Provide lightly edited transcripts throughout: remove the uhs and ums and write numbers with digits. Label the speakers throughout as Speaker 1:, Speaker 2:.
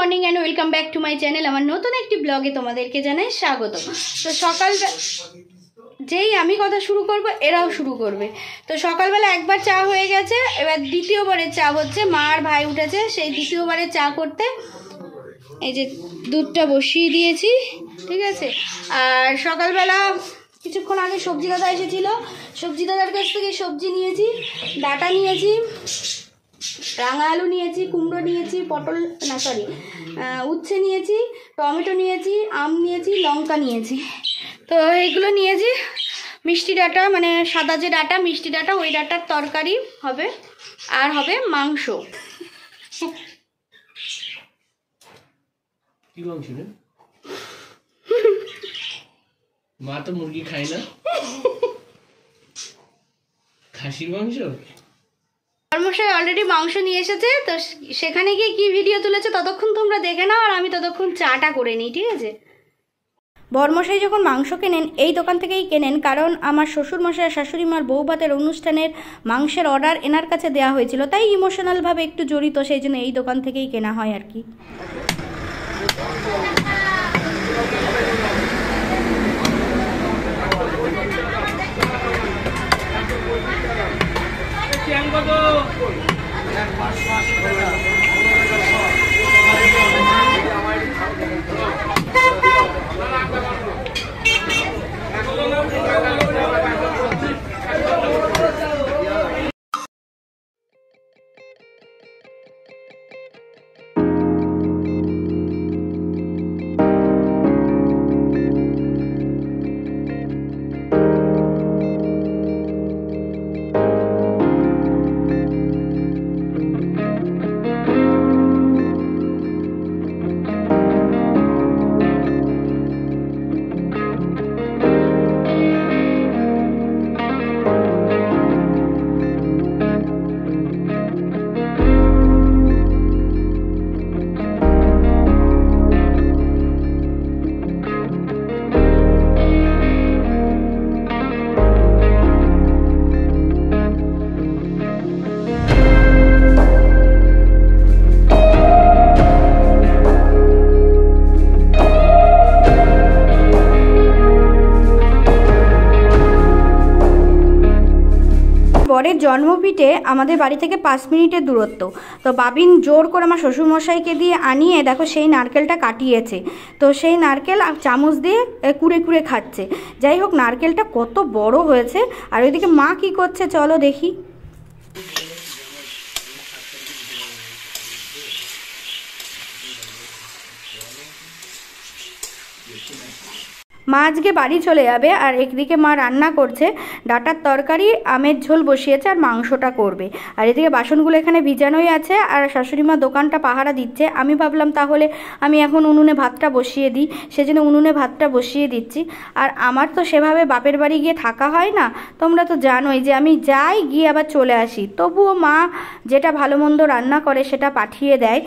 Speaker 1: Morning and welcome back to my channel. আমার নতুন একটি ব্লগে তোমাদেরকে জানাই স্বাগত। তো সকাল যেই আমি কথা শুরু করব এরাও শুরু করবে। তো সকালবেলা একবার চা হয়ে গেছে, এবার দ্বিতীয়বারের চা হচ্ছে। মা আর ভাই উঠেছে সেই দ্বিতীয়বারের চা করতে। এই যে দুধটা বসিয়ে দিয়েছি, ঠিক আছে। আর সকালবেলা কিছুক্ষণ আগে সবজি দাদা এসেছিল, সবজি দাদার কাছ থেকে সবজি নিয়েছি, ডাঁটা নিয়েছি, রাঙা আলু নিয়েছি, কুমড়ো নিয়েছি, পটল না সরি উচ্ছে নিয়েছি, টমেটো নিয়েছি, আম নিয়েছি, লঙ্কা নিয়েছি। তো এইগুলো নিয়েছি। মিষ্টি ডাঁটা মানে সাদা যে ডাঁটা মিষ্টি ডাঁটা, ওই ডাঁটার তরকারি হবে, আর হবে মাংস।
Speaker 2: কি মাংস রে? মা তো মুরগি খায় না, খাসির মাংস।
Speaker 1: বর্মশাই অলরেডি মাংস নিয়ে এসেছে, তো সেখানে গিয়ে কি ভিডিও তুলেছে ততক্ষণ তোমরা দেখে নাও, আর আমি ততক্ষণ চাটা করে নিই, ঠিক আছে। বর্মশাই যখন মাংস কেনেন এই দোকান থেকেই কেনেন, কারণ আমার শ্বশুরমশাই আর শাশুড়ি মার বউ ভাতের অনুষ্ঠানের মাংসের অর্ডার এনার কাছে দেওয়া হয়েছিল, তাই ইমোশনালভাবে একটু জড়িত, সেই জন্য এই দোকান থেকেই কেনা হয় আর কি। বরের জন্মপিঠে আমাদের বাড়ি থেকে 5 মিনিটের দূরত্ব। তো বাবিন জোর করে আমার শ্বশুরমশাইকে দিয়ে আনিয়ে দেখো সেই নারকেলটা কাটিয়েছে, তো সেই নারকেল চামচ দিয়ে কুড়ে কুড়ে খাচ্ছে। যাই হোক, নারকেলটা কত বড় হয়েছে। আর ওইদিকে মা কি করছে চলো দেখি। মা আজকে বাড়ি চলে যাবে, আর একদিকে মা রান্না করছে, ডাঁটার তরকারি, আমের ঝোল বসিয়েছে, আর মাংসটা করবে। আর এদিকে বাসনগুলো এখানে ভিজানোই আছে, আর শাশুড়ি মা দোকানটা পাহারা দিচ্ছে। আমি ভাবলাম তাহলে আমি এখন উনুনে ভাতটা বসিয়ে দিই, সেজন্য উনুনে ভাতটা বসিয়ে দিচ্ছি। আর আমার তো সেভাবে বাপের বাড়ি গিয়ে থাকা হয় না, তোমরা তো জানোই যে আমি যাই গিয়ে আবার চলে আসি। তবুও মা যেটা ভালো মন্দ রান্না করে সেটা পাঠিয়ে দেয়,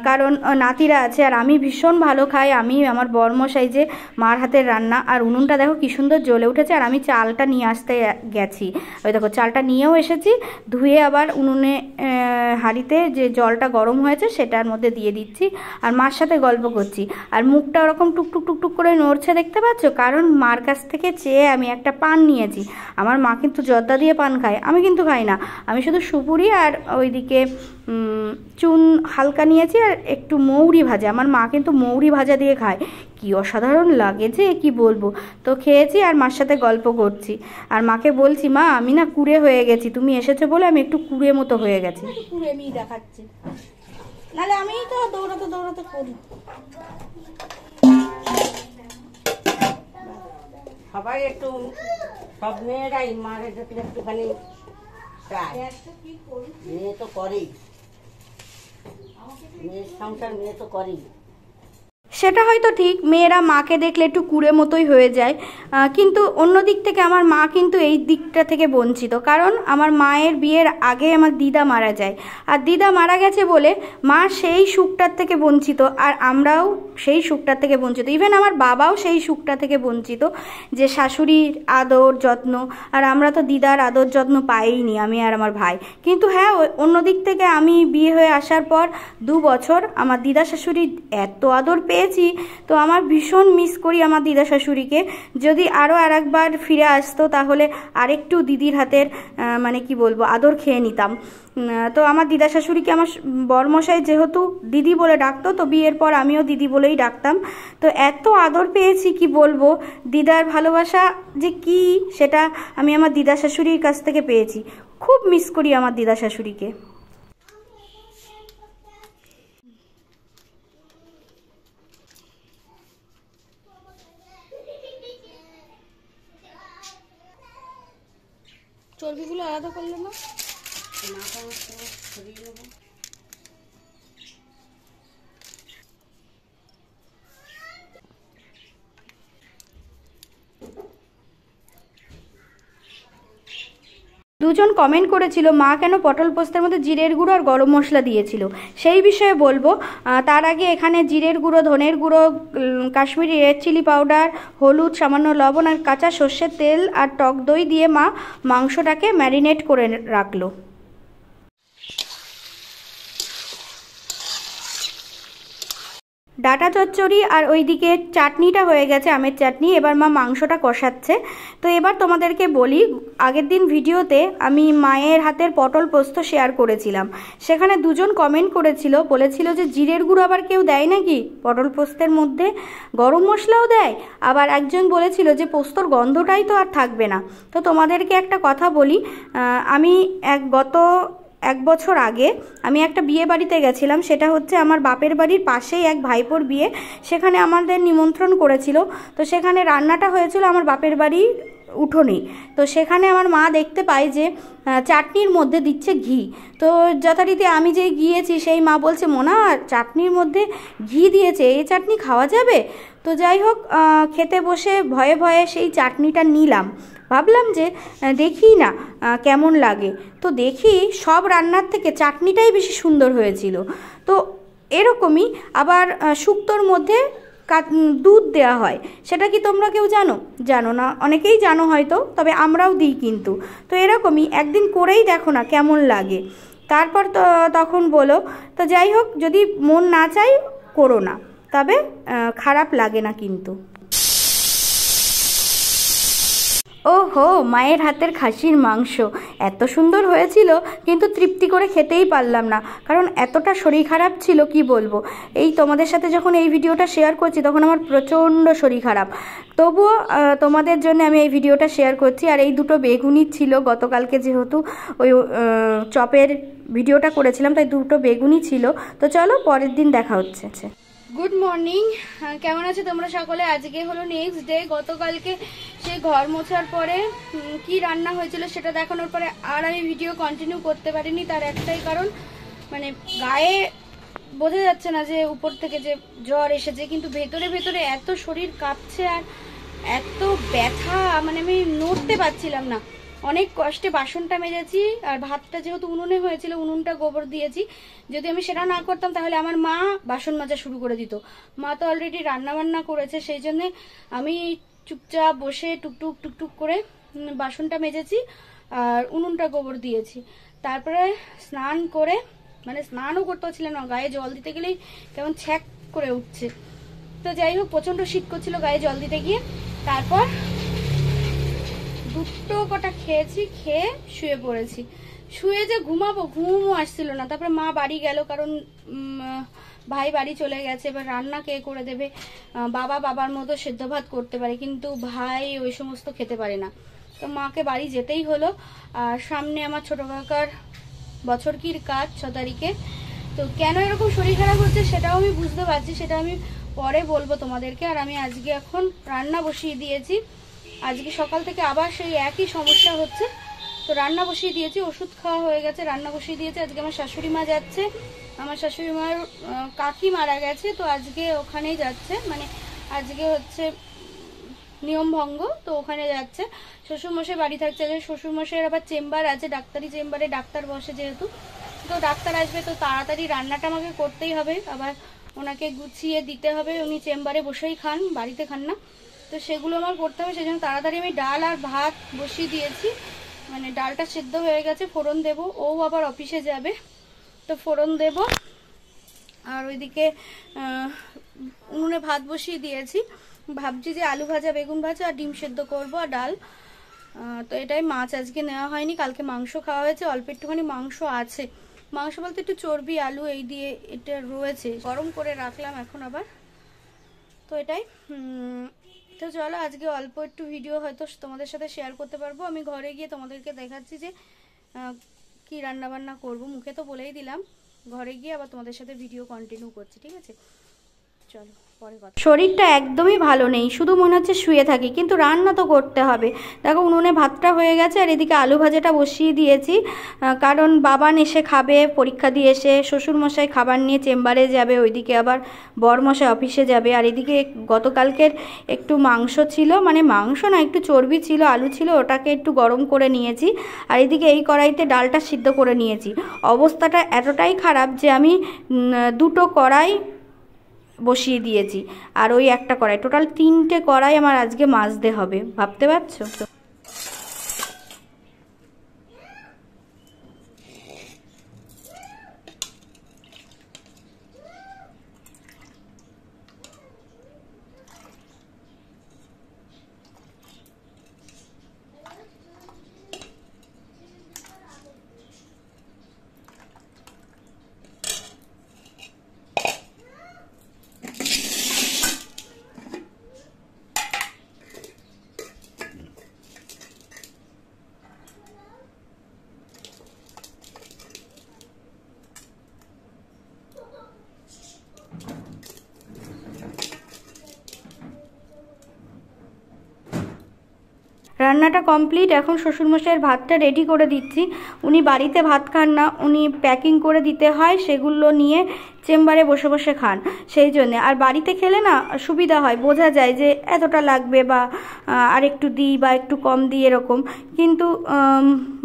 Speaker 1: কারণ নাতিরা আছে, আর আমি ভীষণ ভালো খাই। আমি আমার বর্মশাই যে মার হাতে রান্না। আর উনুনটা দেখো কি সুন্দর জ্বলে উঠেছে। আর আমি চালটা নিয়ে আসতে গেছি, ওই দেখো চালটা নিয়েও এসেছি, ধুয়ে আবার উনুনে হাঁড়িতে যে জলটা গরম হয়েছে সেটার মধ্যে দিয়ে দিচ্ছি, আর মার সাথে গল্প করছি। আর মুখটা ওরকম টুকটুক টুকটুক করে নড়ছে, দেখতে পাচ্ছ, কারণ মার কাছ থেকে চেয়ে আমি একটা পান নিয়েছি। আমার মা কিন্তু জর্দা দিয়ে পান খায়, আমি কিন্তু খাই না, আমি শুধু সুপুরি আর ওইদিকে চুন হালকা নিয়েছি, আর একটু মৌরি ভাজা। আমার মা কিন্তু মৌরি ভাজা দিয়ে খায়, কি অসাধারণ লাগে যে কি বলবো। তো খেয়েছি আর মার সাথে গল্প করছি, আর মাকে বলছি মা আমি না কুড়ে হয়ে গেছি, তুমি এসেছো বলে আমি একটু কুড়ে মতো হয়ে গেছি। কুড়ে আমি দেখাচ্ছি, নাহলে আমি তো দৌড়াতে দৌড়াতে করি।
Speaker 3: সবাই একটু, সব মেয়েরাই মায়ের যদি একটুখানি মেয়ে তো করেই, মেয়ের সংসার মেয়ে তো করেই।
Speaker 1: সেটা হয়তো ঠিক, মেয়েরা মাকে দেখলে একটু কুঁড়ে মতোই হয়ে যায়, কিন্তু অন্য দিক থেকে আমার মা কিন্তু এই দিকটা থেকে বঞ্চিত। কারণ আমার মায়ের বিয়ের আগে আমার দিদা মারা যায়, আর দিদা মারা গেছে বলে মা সেই সুখটার থেকে বঞ্চিত, আর আমরাও সেই সুখটার থেকে বঞ্চিত। ইভেন আমার বাবাও সেই সুখটা থেকে বঞ্চিত যে শাশুড়ির আদর যত্ন, আর আমরা তো দিদার আদর যত্ন পাইনি, আমি আর আমার ভাই। কিন্তু হ্যাঁ, অন্য দিক থেকে আমি বিয়ে হয়ে আসার পর 2 বছর আমার দিদা শাশুড়ি এত আদর পেয়েছি, তো আমার ভীষণ মিস করি আমার দিদা শাশুড়িকে। যদি আরও আরেকবার ফিরে আসতো তাহলে আরেকটু দিদির হাতের মানে কি বলবো আদর খেয়ে নিতাম। তো আমার দিদা শাশুড়িকে আমার বরমশাই যেহেতু দিদি বলে ডাকতো, তো বিয়ের পর আমিও দিদি বলেই ডাকতাম। তো এত আদর পেয়েছি কি বলবো, দিদার ভালোবাসা যে কি সেটা আমি আমার দিদা শাশুড়ির কাছ থেকে পেয়েছি। খুব মিস করি আমার দিদা শাশুড়িকে। চর্বিগুলো আলাদা করলে না, দুজন কমেন্ট করেছিল মা কেন পটল পোস্তের মধ্যে জিরের গুঁড়ো আর গরম মশলা দিয়েছিল, সেই বিষয়ে বলবো। তার আগে এখানে জিরের গুঁড়ো, ধনের গুঁড়ো, কাশ্মীরি রেড চিলি পাউডার, হলুদ, সামান্য লবণ আর কাঁচা সর্ষের তেল আর টক দই দিয়ে মা মাংসটাকে ম্যারিনেট করে রাখলো। ডাটা চচ্চড়ি আর ওইদিকে চাটনিটা হয়ে গেছে, আমের চাটনি। এবার মা মাংসটা কষাচ্ছে। তো এবার তোমাদেরকে বলি, আগের দিন ভিডিওতে আমি মায়ের হাতের পটল পোস্ত শেয়ার করেছিলাম, সেখানে দুজন কমেন্ট করেছিল, বলেছিল যে জিরের গুঁড়ো আবার কেউ দেয় নাকি পটল পোস্তের মধ্যে, গরম মশলাও দেয়। আবার একজন বলেছিল যে পোস্তর গন্ধটাই তো আর থাকবে না। তো তোমাদেরকে একটা কথা বলি, আমি গত 1 বছর আগে আমি একটা বিয়ে বাড়িতে গেছিলাম, সেটা হচ্ছে আমার বাপের বাড়ির পাশেই এক ভাইপোর বিয়ে, সেখানে আমাদের নিমন্ত্রণ করেছিল। তো সেখানে রান্নাটা হয়েছিল আমার বাপের বাড়ির উঠোনে। তো সেখানে আমার মা দেখতে পায় যে চাটনির মধ্যে দিচ্ছে ঘি। তো যথারীতি আমি যে গিয়েছি, সেই মা বলছে মোনা চাটনির মধ্যে ঘি দিয়েছে, এই চাটনি খাওয়া যাবে? তো যাই হোক, খেতে বসে ভয়ে ভয়ে সেই চাটনিটা নিলাম, ভাবলাম যে দেখি না কেমন লাগে। তো দেখি সব রান্নার থেকে চাটনিটাই বেশি সুন্দর হয়েছিল। তো এরকমই আবার শুক্তোর মধ্যে দুধ দেওয়া হয়, সেটা কি তোমরা কেউ জানো? জানো না, অনেকেই জানো হয়তো, তবে আমরাও দিই কিন্তু। তো এরকমই একদিন করেই দেখো না কেমন লাগে, তারপর তো তখন বলো। তো যাই হোক, যদি মন না চাই করো না, তবে খারাপ লাগে না কিন্তু। ওহো, মায়ের হাতের খাসির মাংস এত সুন্দর হয়েছিল, কিন্তু তৃপ্তি করে খেতেই পারলাম না, কারণ এতটা শরীর খারাপ ছিল কি বলবো। এই তোমাদের সাথে যখন এই ভিডিওটা শেয়ার করছি তখন আমার প্রচণ্ড শরীর খারাপ, তবুও তোমাদের জন্য আমি এই ভিডিওটা শেয়ার করছি। আর এই দুটো বেগুনি ছিল গতকালকে, যেহেতু ওই চপের ভিডিওটা করেছিলাম, তাই দুটো বেগুনি ছিল। তো চলো পরের দিন দেখা হচ্ছে। গুড মর্নিং, কেমন আছো তোমরা সকলে? আজকে হলো নেক্সট ডে। গতকালকে সেই ঘর মোছার পরে কি রান্না হয়েছিল সেটা দেখানোর পরে আর আমি ভিডিও কন্টিনিউ করতে পারিনি। তার একটাই কারণ, মানে গায়ে বোঝা যাচ্ছে না যে উপর থেকে যে জ্বর এসেছে, কিন্তু ভেতরে ভেতরে এত শরীর কাঁপছে আর এত ব্যথা, মানে আমি নড়তে পারছিলাম না। অনেক কষ্টে বাসনটা মেজেছি, আর ভাতটা যেহেতু উনুনে হয়েছিল, উনুনটা গোবর দিয়েছি। যদি আমি সেটা না করতাম তাহলে আমার মা বাসন মাজা শুরু করে দিত। মা তো অলরেডি রান্না বান্না করেছে, সেই জন্যে আমি চুপচাপ বসে টুকটুক টুকটুক করে বাসনটা মেজেছি আর উনুনটা গোবর দিয়েছি। তারপরে স্নান করে, মানে স্নানও করতে পারছিলাম না, গায়ে জল দিতে গেলেই কেমন ছ্যাক করে উঠছে। তো যাই হোক, প্রচন্ড শীত করছিল গায়ে জল দিতে গিয়ে। তারপর দুটো কটা খেয়েছি, খেয়ে শুয়ে পড়েছি। শুয়ে যে ঘুমাবো, ঘুমও আসছিল না। তারপরে মা বাড়ি গেল, কারণ ভাই বাড়ি চলে গেছে। এবার রান্না কে করে দেবে? বাবার মতো সেদ্ধ ভাত করতে পারে, কিন্তু ভাই ওই সমস্ত খেতে পারে না। তো মাকে বাড়ি যেতেই হলো। আর সামনে আমার ছোট কাকার বছরকির কাজ 6 তারিখে। তো কেন এরকম শরীর খারাপ হচ্ছে সেটাও আমি বুঝতে পারছি, সেটা আমি পরে বলবো তোমাদেরকে। আর আমি আজকে এখন রান্না বসিয়ে দিয়েছি। আজকে সকাল থেকে আবার সেই একই সমস্যা হচ্ছে, তো রান্না বসিয়ে দিয়েছি, ওষুধ খাওয়া হয়ে গেছে, রান্না বসিয়ে দিয়েছি। আজকে আমার শাশুড়ি মা যাচ্ছে, আমার শাশুড়ি মার কাকি মারা গেছে, তো আজকে ওখানেই যাচ্ছে, মানে আজকে হচ্ছে নিয়ম ভঙ্গ, তো ওখানে যাচ্ছে। শ্বশুরমশাই বাড়ি থাকছে, শ্বশুরমশাইয়ের আবার চেম্বার আছে, ডাক্তারি চেম্বারে ডাক্তার বসে যেহেতু, তো ডাক্তার আসবে, তো তাড়াতাড়ি রান্নাটা আমাকে করতেই হবে, আবার ওনাকে গুছিয়ে দিতে হবে, উনি চেম্বারে বসেই খান, বাড়িতে খান না, তো সেগুলো আমার করতে হবে। সেই জন্য তাড়াতাড়ি আমি ডাল আর ভাত বসিয়ে দিয়েছি, মানে ডালটা সেদ্ধ হয়ে গেছে, ফোড়ন দেব, ও আবার অফিসে যাবে, তো ফোড়ন দেব। আর ওইদিকে উনুনে ভাত বসিয়ে দিয়েছি, ভাবছি যে আলু ভাজা, বেগুন ভাজা আর ডিম সেদ্ধ করবো আর ডাল। তো এটাই, মাছ আজকে নেওয়া হয়নি, কালকে মাংস খাওয়া হয়েছে, অল্প একটুখানি মাংস আছে, মাংস বলতে একটু চর্বি আলু এই দিয়ে এটা রয়েছে, গরম করে রাখলাম এখন আবার। তো এটাই, তো চলো আজকে অল্প একটু ভিডিও হয়তো তোমাদের সাথে শেয়ার করতে পারবো। আমি ঘরে গিয়ে তোমাদেরকে দেখাচ্ছি যে কি রান্না বান্না করবো, মুখে তো বলেই দিলাম, ঘরে গিয়ে আবার তোমাদের সাথে ভিডিও কন্টিনিউ করছি, ঠিক আছে? চলো পরে কথা। শরীরটা একদমই ভালো নেই, শুধু মনে হচ্ছে শুয়ে থাকি, কিন্তু রান্না তো করতে হবে। দেখো উনুনে ভাতটা হয়ে গেছে, আর এদিকে আলু ভাজাটা বসিয়ে দিয়েছি, কারণ বাবান এসে খাবে, পরীক্ষা দিয়ে এসে শ্বশুরমশাই খাবার নিয়ে চেম্বারে যাবে, ওইদিকে আবার বরমশাই অফিসে যাবে। আর এদিকে গতকালকের একটু মাংস ছিল, মানে মাংস না, একটু চর্বি ছিল, আলু ছিল, ওটাকে একটু গরম করে নিয়েছি। আর এদিকে এই কড়াইতে ডালটা সিদ্ধ করে নিয়েছি। অবস্থাটা এতটাই খারাপ যে আমি দুটো কড়াই বসিয়ে দিয়েছি, আর ওই একটা কড়াই, টোটাল 3টে কড়াই আমার আজকে মাজতে হবে, ভাবতে পারছো? রান্নাটা কমপ্লিট, এখন শ্বশুরমশাইয়ের ভাতটা রেডি করে দিচ্ছি। উনি বাড়িতে ভাত খান না, উনি প্যাকিং করে দিতে হয়, সেগুলো নিয়ে চেম্বারে বসে বসে খান, সেই জন্যে। আর বাড়িতে খেলে না সুবিধা হয়, বোঝা যায় যে এতটা লাগবে বা আর একটু দিই বা একটু কম দিই এরকম, কিন্তু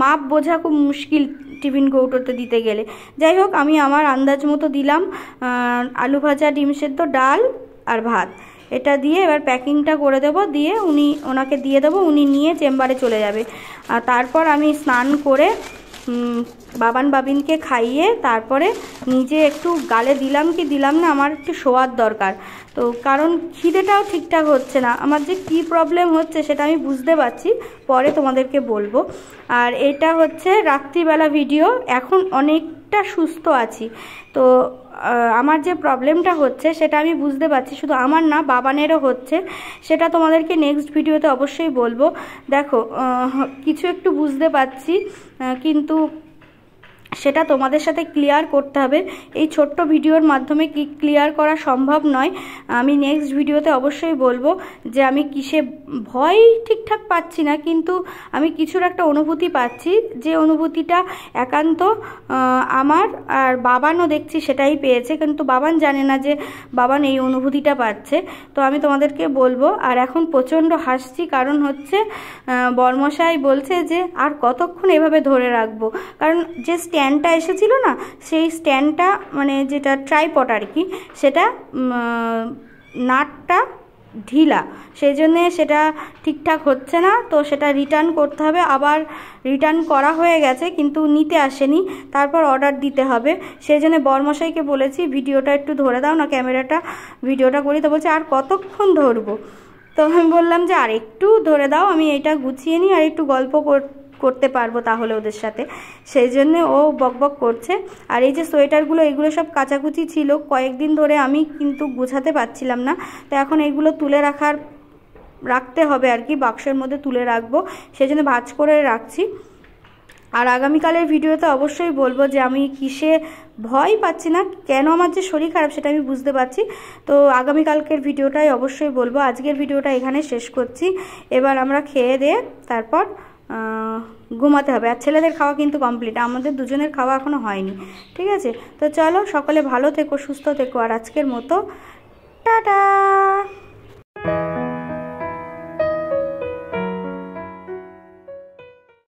Speaker 1: মাপ বোঝা খুব মুশকিল টিফিন কৌটোতে দিতে গেলে। যাই হোক, আমি আমার আন্দাজ মতো দিলাম, আলু ভাজা, ডিম সেদ্ধ, ডাল আর ভাত, এটা দিয়ে এবার প্যাকিংটা করে দেব, দিয়ে ওনাকে দিয়ে দেবো, উনি নিয়ে চেম্বারে চলে যাবে। আর তারপর আমি স্নান করে বাবান বাবিনকে খাইয়ে তারপরে নিজে একটু গালে দিলাম কি দিলাম না, আমার একটু শোয়ার দরকার, তো কারণ খিদেটাও ঠিকঠাক হচ্ছে না, আমার যে কি প্রবলেম হচ্ছে সেটা আমি বুঝতে পারছি, পরে তোমাদেরকে বলবো। আর এটা হচ্ছে রাত্রিবেলা ভিডিও, এখন অনেকটা সুস্থ আছি, তো আমার যে প্রবলেমটা হচ্ছে সেটা আমি বুঝতে পারছি, শুধু আমার না, বাবানেরও হচ্ছে, সেটা তোমাদেরকে নেক্সট ভিডিওতে অবশ্যই বলবো। দেখো কিছু একটু বুঝতে পারছি, কিন্তু সেটা তোমাদের সাথে ক্লিয়ার করতে হবে, এই ছোট্ট ভিডিওর মাধ্যমে কি ক্লিয়ার করা সম্ভব নয়। আমি নেক্সট ভিডিওতে অবশ্যই বলবো যে আমি কিসে ভয় ঠিকঠাক পাচ্ছি না, কিন্তু আমি কিছুর একটা অনুভূতি পাচ্ছি, যে অনুভূতিটা একান্ত আমার আর বাবানও দেখছি সেটাই পেয়েছে, কিন্তু বাবান জানে না যে বাবান এই অনুভূতিটা পাচ্ছে, তো আমি তোমাদেরকে বলবো। আর এখন প্রচণ্ড হাসছি, কারণ হচ্ছে বরমশাই বলছে যে আর কতক্ষণ এভাবে ধরে রাখবো, কারণ যে স্ট্যান্ডটা এসেছিল না, সেই স্ট্যান্ডটা মানে যেটা ট্রাইপড আর কি, সেটা নাটটা ঢিলা, সেই জন্যে সেটা ঠিকঠাক হচ্ছে না, তো সেটা রিটার্ন করতে হবে। আবার রিটার্ন করা হয়ে গেছে কিন্তু নিতে আসেনি, তারপর অর্ডার দিতে হবে, সেই জন্য বরমশাইকে বলেছি ভিডিওটা একটু ধরে দাও না, ক্যামেরাটা ভিডিওটা করি, তো বলছে আর কতক্ষণ ধরবো, তো আমি বললাম যে আর একটু ধরে দাও, আমি এটা গুছিয়ে নিই আর একটু গল্প করতে পারবো তাহলে ওদের সাথে, সেই জন্য ও বকবক করছে। আর এই যে সোয়েটারগুলো, এগুলো সব কাচাকুচি ছিল, কয়েকদিন ধরে আমি কিন্তু গুছাতে পারছিলাম না, তো এখন এইগুলো তুলে রাখতে হবে আর কি, বাক্সের মধ্যে তুলে রাখবো, সেই জন্য ভাঁজ করে রাখছি। আর আগামীকালের ভিডিওতে অবশ্যই বলবো যে আমি কিসে ভয় পাচ্ছি না, কেন আমার যে শরীর খারাপ সেটা আমি বুঝতে পারছি, তো আগামীকালকের ভিডিওটাই অবশ্যই বলবো। আজকের ভিডিওটা এখানে শেষ করছি, এবার আমরা খেয়ে দিয়ে তারপর ঘুমাতে হবে। আর ছেলেদের খাওয়া কিন্তু কমপ্লিট, আমাদের দুজনের খাওয়া এখনও হয়নি। ঠিক আছে, তো চলো সকলে ভালো থেকো, সুস্থ থেকো, আর আজকের মতো টাটা।